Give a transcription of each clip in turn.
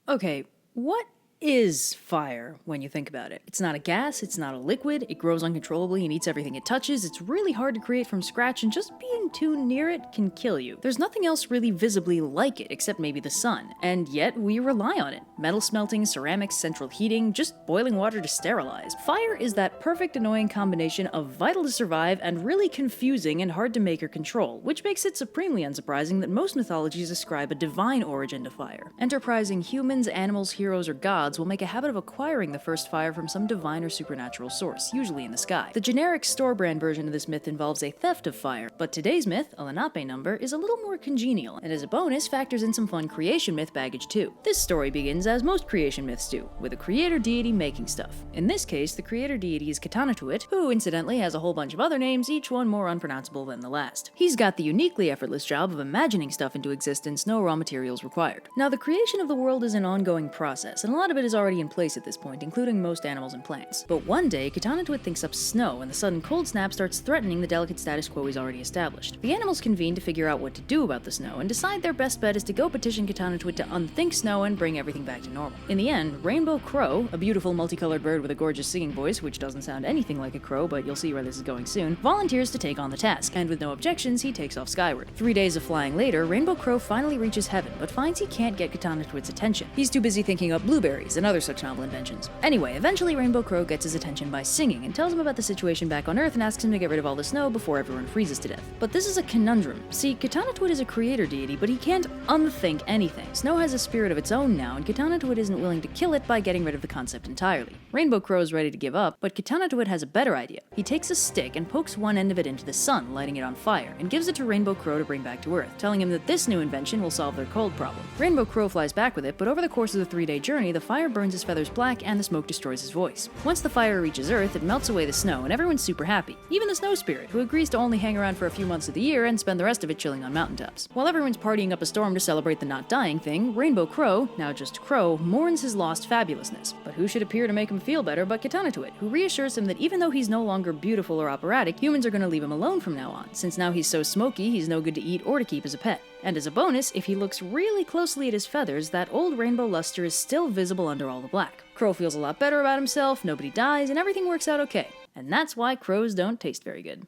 Okay, what is fire when you think about it? It's not a gas, it's not a liquid, it grows uncontrollably and eats everything it touches, it's really hard to create from scratch, and just being too near it can kill you. There's nothing else really visibly like it, except maybe the sun, and yet we rely on it. Metal smelting, ceramics, central heating, just boiling water to sterilize. Fire is that perfect annoying combination of vital to survive and really confusing and hard to make or control, which makes it supremely unsurprising that most mythologies ascribe a divine origin to fire. Enterprising humans, animals, heroes, or gods will make a habit of acquiring the first fire from some divine or supernatural source, usually in the sky. The generic store-brand version of this myth involves a theft of fire, but today's myth, a Lenape number, is a little more congenial, and as a bonus factors in some fun creation myth baggage too. This story begins as most creation myths do, with a creator deity making stuff. In this case, the creator deity is Katanatuit, who incidentally has a whole bunch of other names, each one more unpronounceable than the last. He's got the uniquely effortless job of imagining stuff into existence, no raw materials required. Now, the creation of the world is an ongoing process, and a lot of it is already in place at this point, including most animals and plants. But one day, Katanatuit thinks up snow, and the sudden cold snap starts threatening the delicate status quo he's already established. The animals convene to figure out what to do about the snow, and decide their best bet is to go petition Katanatuit to unthink snow and bring everything back to normal. In the end, Rainbow Crow, a beautiful multicolored bird with a gorgeous singing voice, which doesn't sound anything like a crow, but you'll see where this is going soon, volunteers to take on the task, and with no objections, he takes off skyward. 3 days of flying later, Rainbow Crow finally reaches heaven, but finds he can't get Katanatuit's attention. He's too busy thinking up blueberries and other such novel inventions. Anyway, eventually Rainbow Crow gets his attention by singing and tells him about the situation back on Earth and asks him to get rid of all the snow before everyone freezes to death. But this is a conundrum. See, Katanatuit is a creator deity, but he can't unthink anything. Snow has a spirit of its own now, and Katanatuit isn't willing to kill it by getting rid of the concept entirely. Rainbow Crow is ready to give up, but Katanatuit has a better idea. He takes a stick and pokes one end of it into the sun, lighting it on fire, and gives it to Rainbow Crow to bring back to Earth, telling him that this new invention will solve their cold problem. Rainbow Crow flies back with it, but over the course of the 3-day journey, the fire burns his feathers black and the smoke destroys his voice. Once the fire reaches Earth, it melts away the snow, and everyone's super happy. Even the snow spirit, who agrees to only hang around for a few months of the year and spend the rest of it chilling on mountaintops. While everyone's partying up a storm to celebrate the not dying thing, Rainbow Crow, now just Crow, mourns his lost fabulousness. But who should appear to make him feel better but Katanatuit, who reassures him that even though he's no longer beautiful or operatic, humans are going to leave him alone from now on, since now he's so smoky he's no good to eat or to keep as a pet. And as a bonus, if he looks really closely at his feathers, that old rainbow luster is still visible under all the black. Crow feels a lot better about himself, nobody dies, and everything works out okay. And that's why crows don't taste very good.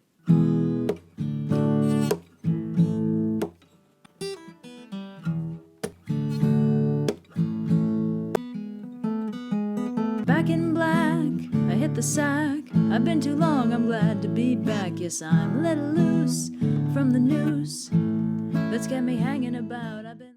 Back in black, I hit the sack. I've been too long, I'm glad to be back. Yes, I'm let loose from the noose that's kept me hanging about.